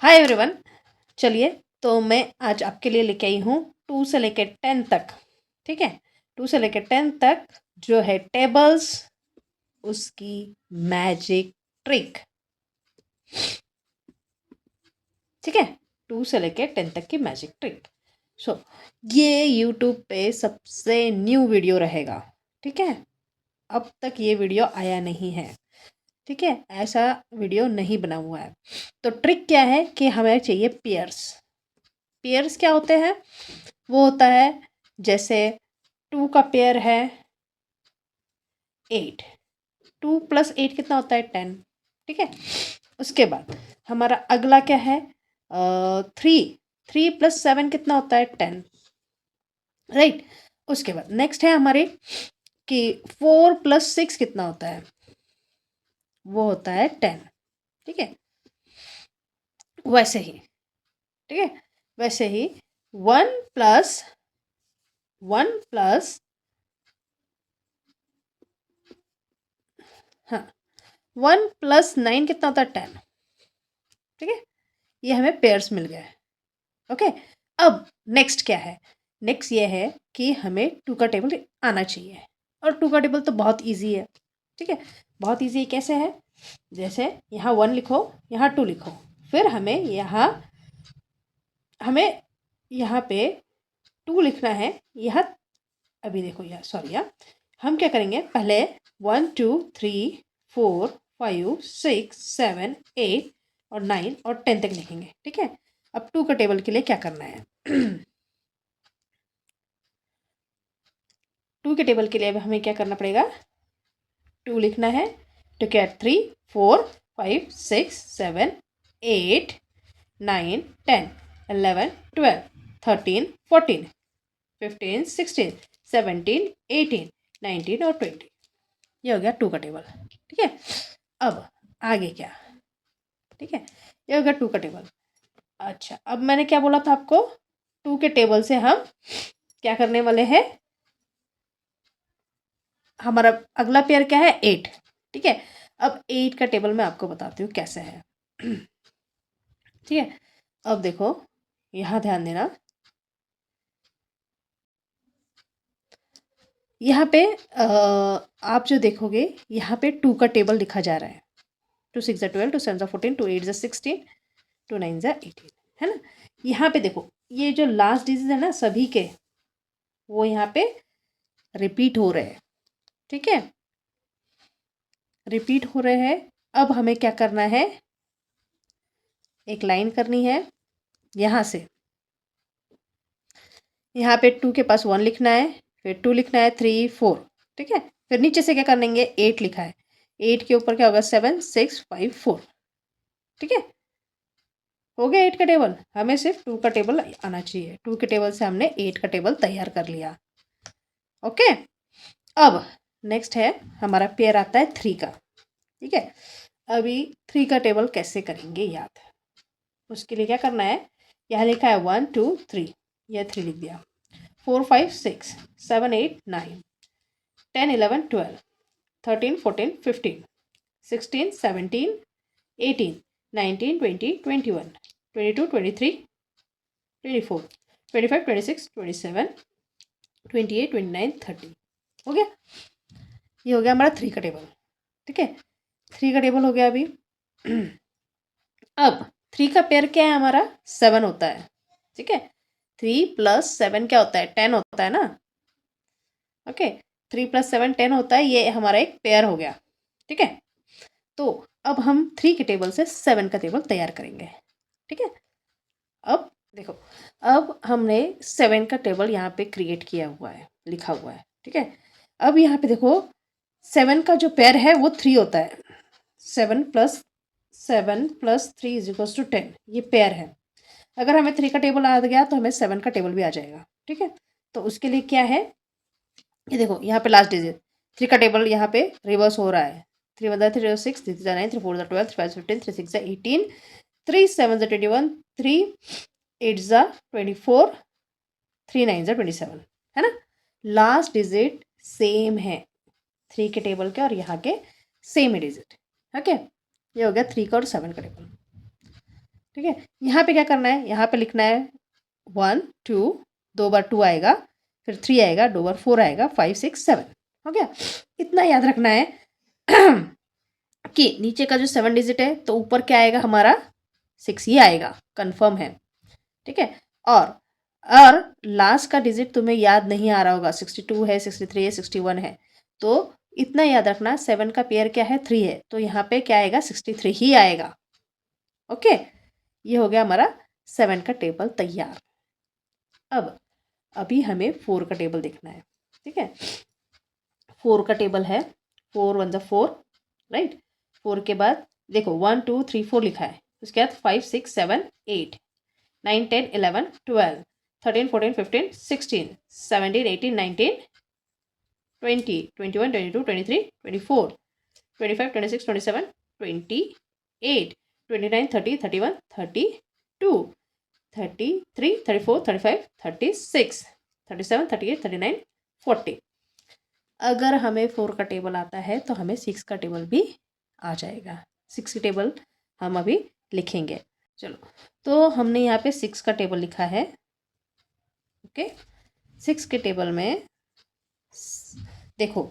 Hi everyone. चलिए, तो मैं आज आपके लिए लेके आई हूँ 2 से लेकर 10 तक। ठीक है, 2 से लेकर 10 तक जो है टेबल्स, उसकी मैजिक ट्रिक। ठीक है, 2 से लेकर 10 तक की मैजिक ट्रिक। सो ये यूट्यूब पे सबसे न्यू वीडियो रहेगा। ठीक है, अब तक ये वीडियो आया नहीं है। ठीक है, ऐसा वीडियो नहीं बना हुआ है। तो ट्रिक क्या है कि हमें चाहिए पेयर्स। पेयर्स क्या होते हैं? वो होता है जैसे 2 का पेयर है 8, 2 + 8 कितना होता है 10। ठीक है, उसके बाद हमारा अगला क्या है 3, 3 + 7 कितना होता है 10। राइट, उसके बाद नेक्स्ट है हमारे कि 4 + 6 कितना होता है, वो होता है 10। ठीक है, वैसे ही ठीक है, वैसे ही 1 + 1 + हाँ 1 + 9 कितना होता है 10। ठीक है, ये हमें पेयर्स मिल गया है। ओके, अब नेक्स्ट क्या है? नेक्स्ट ये है कि हमें 2 का टेबल आना चाहिए, और 2 का टेबल तो बहुत इजी है। ठीक है, बहुत इजी कैसे है? जैसे यहाँ 1 लिखो, यहाँ 2 लिखो, फिर हमें यहाँ पे 2 लिखना है। यहाँ अभी देखो, यहाँ सॉरी, यहाँ हम क्या करेंगे, पहले 1 2 3 4 5 6 7 8 और 9 और 10 तक लिखेंगे। ठीक है, अब 2 का टेबल के लिए क्या करना है 2 के टेबल के लिए अब हमें क्या करना पड़ेगा, 2 लिखना है तो क्या 3 4 5 6 7 8 9 10 11 12 13 14 15 16 17 18 19 और 20। ये हो गया 2 का टेबल। ठीक है, अब आगे क्या? ठीक है, ये हो गया 2 का टेबल। अच्छा, अब मैंने क्या बोला था आपको, 2 के टेबल से हम क्या करने वाले हैं, हमारा अगला पेयर क्या है 8। ठीक है, अब 8 का टेबल मैं आपको बताती हूँ कैसे है। ठीक है, अब देखो, यहाँ ध्यान देना, यहाँ पे आप जो देखोगे यहाँ पे 2 का टेबल लिखा जा रहा है। 2 6 12, 2 7 14, 2 8 16, 2 9 18, है ना। यहाँ पे देखो, ये जो लास्ट डिजिट है ना सभी के, वो यहाँ पे रिपीट हो रहे हैं। ठीक है, रिपीट हो रहे हैं। अब हमें क्या करना है, एक लाइन करनी है यहाँ से, यहाँ पे 2 के पास 1 लिखना है, फिर 2 लिखना है 3 4। ठीक है, फिर नीचे से क्या करेंगे 8 लिखा है, 8 के ऊपर क्या होगा 7 6 5 4। ठीक है, हो गया 8 का टेबल। हमें सिर्फ 2 का टेबल आना चाहिए। 2 के टेबल से हमने 8 का टेबल तैयार कर लिया। ओके, अब नेक्स्ट है हमारा पेयर आता है 3 का। ठीक है, अभी 3 का टेबल कैसे करेंगे याद, उसके लिए क्या करना है, यहाँ लिखा है 1 2 3, यह 3 लिख दिया, 4 5 6 7 8 9 10 11 12 13 14 15 16 17 18 19 20 21 22 23 24 25 26 27 28 29 30। हो गया, ये हो गया हमारा 3 का टेबल। ठीक है, 3 का टेबल हो गया अभी। अब 3 का पेयर क्या है हमारा 7 होता है। ठीक है, 3 + 7 क्या होता है 10 होता है ना। ओके, 3 + 7 10 होता है, ये हमारा एक पेयर हो गया। ठीक है, तो अब हम 3 के टेबल से 7 का टेबल तैयार करेंगे। ठीक है, अब देखो, अब हमने 7 का टेबल यहाँ पे क्रिएट किया हुआ है, लिखा हुआ है। ठीक है, अब यहाँ पे देखो 7 का जो पेयर है वो 3 होता है। 7 + 7 + 3 = 10, ये पेयर है। अगर हमें 3 का टेबल आ गया तो हमें 7 का टेबल भी आ जाएगा। ठीक है, तो उसके लिए क्या है, ये देखो यहाँ पे लास्ट डिजिट 3 का टेबल यहाँ पे रिवर्स हो रहा है। 3 1 3 6, 3 3 9, 3 4 12, 3 5 15, 3 6 18, 3 7 21, 3 8 24, 3 9 27, है ना। लास्ट डिजिट सेम है 3 के टेबल के और यहाँ के सेम ही डिजिट। ओके, ये हो गया 3 का और 7 का टेबल। ठीक है। यहाँ पे क्या करना है, यहाँ पे लिखना है 1 2, 2 बार 2 आएगा, फिर 3 आएगा, 2 बार 4 आएगा, 5 6 7, हो गया। इतना याद रखना है कि नीचे का जो 7 डिजिट है तो ऊपर क्या आएगा हमारा 6 ही आएगा, कंफर्म है। ठीक है। और लास्ट का डिजिट तुम्हें याद नहीं आ रहा होगा, 62 है, 63 है, 61 है, तो इतना याद रखना 7 का पेयर क्या है, 3 है, तो यहाँ पे क्या आएगा 63 ही आएगा। ओके, ये हो गया हमारा 7 का टेबल तैयार। अब अभी हमें 4 का टेबल देखना है। ठीक है, 4 का टेबल है, 4 1 4, राइट। 4 के बाद देखो 1 2 3 4 लिखा है, उसके बाद 5 6 7 8 9 10 11 12 13 14 15 16 17 18 19 20 21 22 23 24 25 26 27 28 29 30 31 32 33 34 35 36 37 38 39 40। अगर हमें 4 का टेबल आता है तो हमें 6 का टेबल भी आ जाएगा। 6 का टेबल हम अभी लिखेंगे। चलो, तो हमने यहाँ पे 6 का टेबल लिखा है। ओके, 6 के टेबल में देखो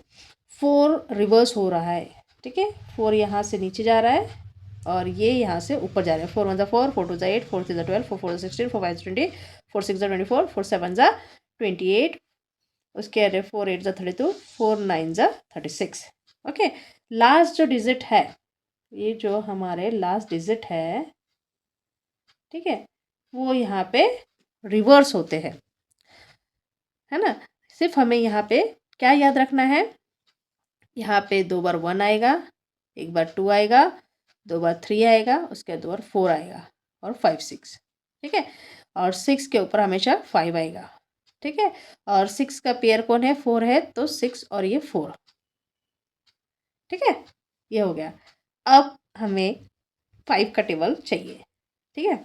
4 रिवर्स हो रहा है। ठीक है, 4 यहाँ से नीचे जा रहा है और ये यहाँ से ऊपर जा रहा है। 4 1 4, 4 2 8, 4 3 12, 4 4 16, 4 5 20, 4 6 24, 4 7 28, उसके अरे 4 8 32, 4 9 36। ओके, लास्ट जो डिजिट है, ये जो हमारे लास्ट डिजिट है, ठीक है, वो यहाँ पे रिवर्स होते हैं, है ना। सिर्फ हमें यहाँ पे क्या याद रखना है, यहाँ पे 2 बार 1 आएगा, 1 बार 2 आएगा, 2 बार 3 आएगा, उसके बाद 2 बार 4 आएगा और 5 6। ठीक है, और 6 के ऊपर हमेशा 5 आएगा। ठीक है, और 6 का पेयर कौन है, 4 है, तो 6 और ये 4। ठीक है, ये हो गया। अब हमें 5 का टेबल चाहिए। ठीक है,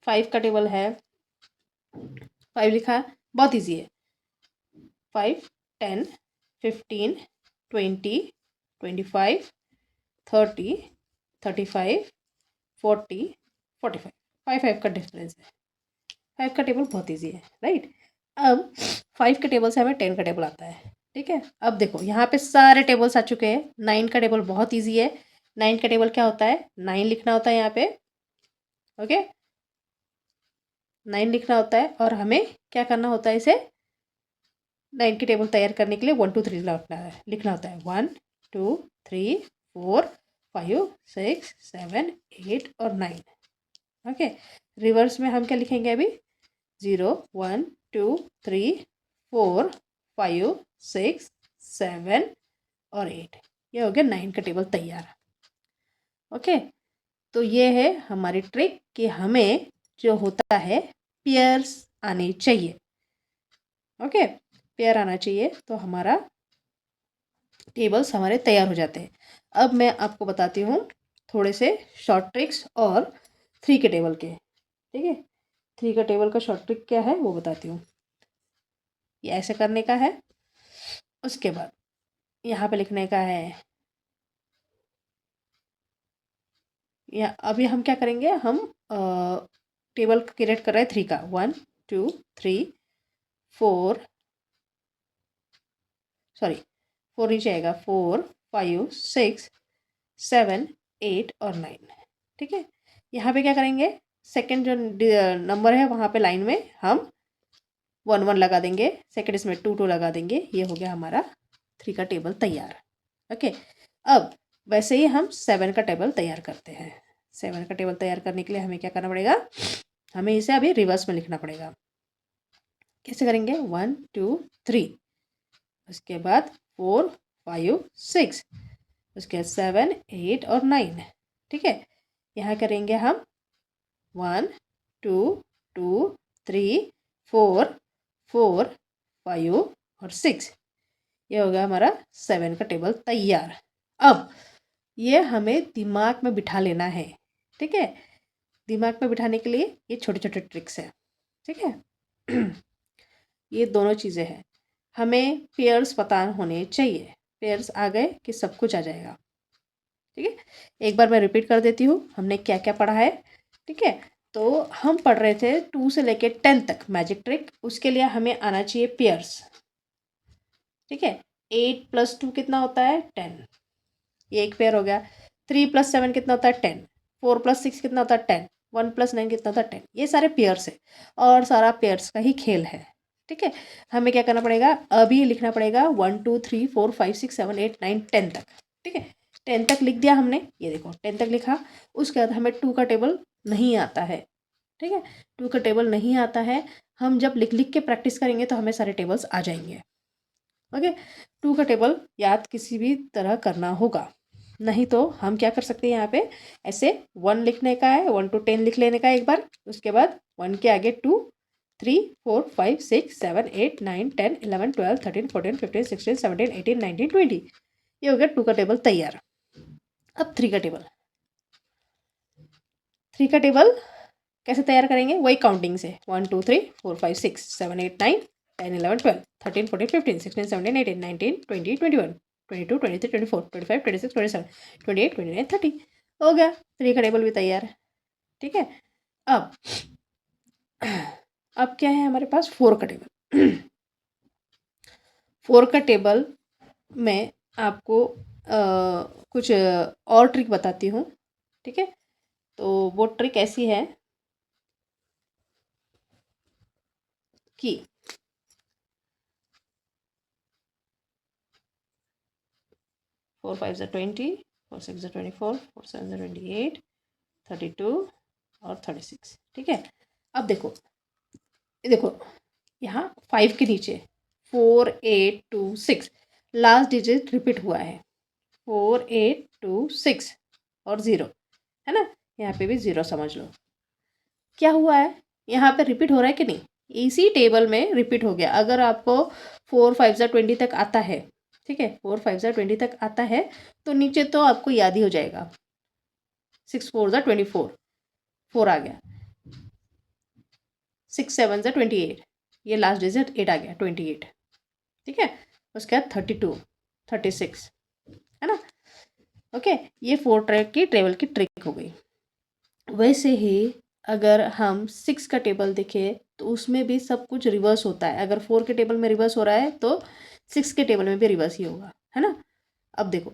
5 का टेबल है, 5 लिखा है, बहुत ईजी है। 5 10 15 20 25 30 35 40 45, 5 का डिफरेंस है। 5 का टेबल बहुत ईजी है, राइट। अब 5 के टेबल से हमें 10 का टेबल आता है। ठीक है, अब देखो यहाँ पे सारे टेबल्स आ चुके हैं। 9 का टेबल बहुत ईजी है। 9 का टेबल क्या होता है, 9 लिखना होता है यहाँ पे। ओके, 9 लिखना होता है और हमें क्या करना होता है, इसे 9 की टेबल तैयार करने के लिए 1 2 3 लिखना होता है। 1 2 3 4 5 6 7 8 और 9। ओके, रिवर्स में हम क्या लिखेंगे अभी, 0 1 2 3 4 5 6 7 और 8। ये हो गया 9 का टेबल तैयार। ओके, तो ये है हमारी ट्रिक कि हमें जो होता है पेयर्स आने चाहिए। ओके, पेयर आना चाहिए तो हमारा टेबल्स हमारे तैयार हो जाते हैं। अब मैं आपको बताती हूँ थोड़े से शॉर्ट ट्रिक्स और 3 के टेबल के। ठीक है, 3 का टेबल का शॉर्ट ट्रिक क्या है वो बताती हूँ। ये ऐसे करने का है, उसके बाद यहाँ पे लिखने का है। या अभी हम क्या करेंगे, हम टेबल क्रिएट कर रहे हैं 3 का। 1 2 3 4, सॉरी 4 नीचे आएगा, 4 5 6 7 8 और 9। ठीक है, यहाँ पे क्या करेंगे, सेकंड जो नंबर है वहाँ पे लाइन में हम 1 1 लगा देंगे, सेकंड इसमें 2 2 लगा देंगे। ये हो गया हमारा 3 का टेबल तैयार। ओके, अब वैसे ही हम 7 का टेबल तैयार करते हैं। 7 का टेबल तैयार करने के लिए हमें क्या करना पड़ेगा, हमें इसे अभी रिवर्स में लिखना पड़ेगा। कैसे करेंगे, 1 2 3, उसके बाद 4 5 6, उसके बाद 7 8 और 9। ठीक है, यहाँ करेंगे हम 1 2 2 3 4 4 5 और 6। ये हो गया हमारा 7 का टेबल तैयार। अब ये हमें दिमाग में बिठा लेना है। ठीक है, दिमाग में बिठाने के लिए ये छोटे छोटे ट्रिक्स हैं। ठीक है ये दोनों चीज़ें हैं, हमें पेयर्स पता होने चाहिए। पेयर्स आ गए कि सब कुछ आ जाएगा। ठीक है, एक बार मैं रिपीट कर देती हूँ हमने क्या क्या पढ़ा है। ठीक है, तो हम पढ़ रहे थे 2 से लेके 10 तक मैजिक ट्रिक, उसके लिए हमें आना चाहिए पेयर्स। ठीक है, 8 + 2 कितना होता है 10, ये एक पेयर हो गया। 3 + 7 कितना होता है 10, 4 + 6 कितना होता है 10, 1 + 9 कितना होता है 10। ये सारे पेयर्स है और सारा पेयर्स का ही खेल है। ठीक है, हमें क्या करना पड़ेगा, अभी लिखना पड़ेगा 1 2 3 4 5 6 7 8 9 10 तक। ठीक है, 10 तक लिख दिया हमने, ये देखो 10 तक लिखा। उसके बाद हमें 2 का टेबल नहीं आता है। ठीक है, 2 का टेबल नहीं आता है, हम जब लिख लिख के प्रैक्टिस करेंगे तो हमें सारे टेबल्स आ जाएंगे। ओके, 2 का टेबल याद किसी भी तरह करना होगा, नहीं तो हम क्या कर सकते हैं यहाँ पे, ऐसे 1 लिखने का है, 1 to 10 लिख लेने का एक बार, उसके बाद 1 के आगे 2 3 4 5 6 7 8 9 10 11 12 13 14 15 16 17 18 19 20। ये हो गया 2 का टेबल तैयार। अब 3 का टेबल, 3 का टेबल कैसे तैयार करेंगे, वही काउंटिंग से 1 2 3 4 5 6 7 8 9 10 11 12 13 14 15 16 17 18 19 20 21 22 23 24 25 26 27 28 29 30। हो गया, 3 का टेबल भी तैयार है। ठीक है, अब अब क्या है हमारे पास 4 का टेबल। 4 का टेबल मैं आपको कुछ और ट्रिक बताती हूँ। ठीक है, तो वो ट्रिक ऐसी है कि 4 5 ज़ा 20, 4 6 ज़ा 24, 4 7 ज़ा 28, 32 और 36। ठीक है, अब देखो, देखो यहाँ 5 के नीचे 4 8 2 6 लास्ट डिजिट रिपीट हुआ है, 4 8 2 6 और 0 है ना, यहाँ पे भी 0 समझ लो। क्या हुआ है, यहाँ पे रिपीट हो रहा है कि नहीं, इसी टेबल में रिपीट हो गया। अगर आपको 4 5 ज़ा 20 तक आता है, ठीक है, 4 5 ज़ा 20 तक आता है तो नीचे तो आपको याद ही हो जाएगा, 6 4 ज़ा 24, 4 आ गया, 6 7 ज़ा 28, ये लास्ट डिजिट 8 आ गया 28। ठीक है, उसके बाद 32 36 है ना। ओके, ये 4 ट्रैक की टेबल की ट्रिक हो गई। वैसे ही अगर हम 6 का टेबल देखें तो उसमें भी सब कुछ रिवर्स होता है। अगर 4 के टेबल में रिवर्स हो रहा है तो 6 के टेबल में भी रिवर्स ही होगा, है ना। अब देखो,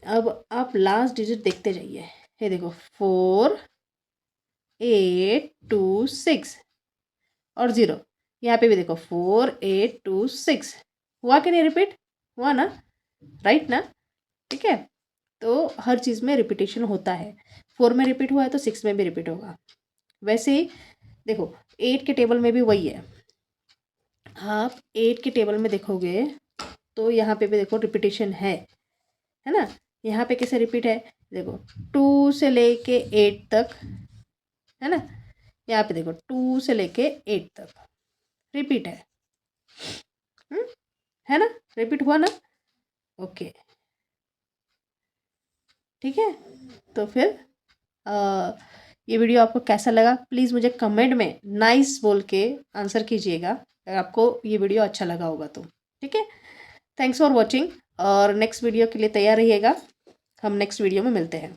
अब आप लास्ट डिजिट देखते जाइए, ये देखो 4 8 2 6 और 0, यहाँ पे भी देखो 4 8 2 6, हुआ कि नहीं रिपीट, हुआ ना, राइट ना। ठीक है, तो हर चीज़ में रिपीटेशन होता है, 4 में रिपीट हुआ है तो 6 में भी रिपीट होगा। वैसे ही देखो 8 के टेबल में भी वही है, आप 8 के टेबल में देखोगे तो यहाँ पे भी देखो रिपीटेशन है ना। यहाँ पे कैसे रिपीट है, देखो 2 से लेके 8 तक, है ना, यहाँ पे देखो 2 से लेके 8 तक रिपीट है, है ना, रिपीट हुआ ना। ओके, ठीक है, तो फिर ये वीडियो आपको कैसा लगा प्लीज़ मुझे कमेंट में नाइस बोल के आंसर कीजिएगा, अगर आपको ये वीडियो अच्छा लगा होगा तो। ठीक है, थैंक्स फॉर वॉचिंग, और नेक्स्ट वीडियो के लिए तैयार रहिएगा, हम नेक्स्ट वीडियो में मिलते हैं।